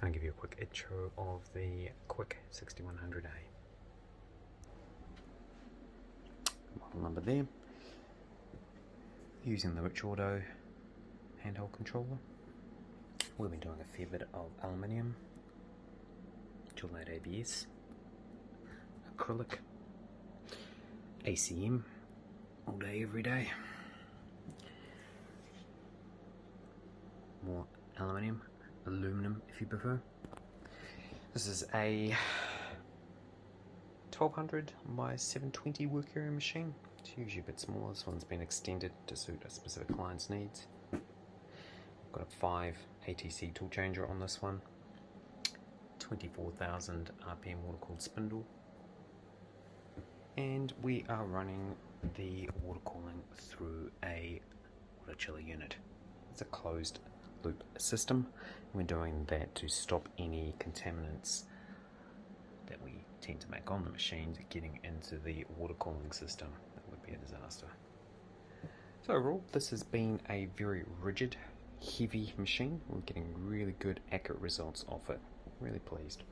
going to give you a quick intro of the Quick 6100A. Model number there. Using the Rich Auto handheld controller. We've been doing a fair bit of aluminium, dual mode ABS, acrylic, ACM, all day every day. More aluminium, aluminum if you prefer. This is a 1200 by 720 work area machine. It's usually a bit smaller. This one's been extended to suit a specific client's needs. Got a 5 ATC tool changer on this one, 24,000 RPM water cooled spindle, and we are running the water cooling through a water chiller unit. It's a closed loop system. We're doing that to stop any contaminants that we tend to make on the machines getting into the water cooling system. That would be a disaster. So overall, this has been a very rigid, heavy machine. We're getting really good, accurate results off it. Really pleased.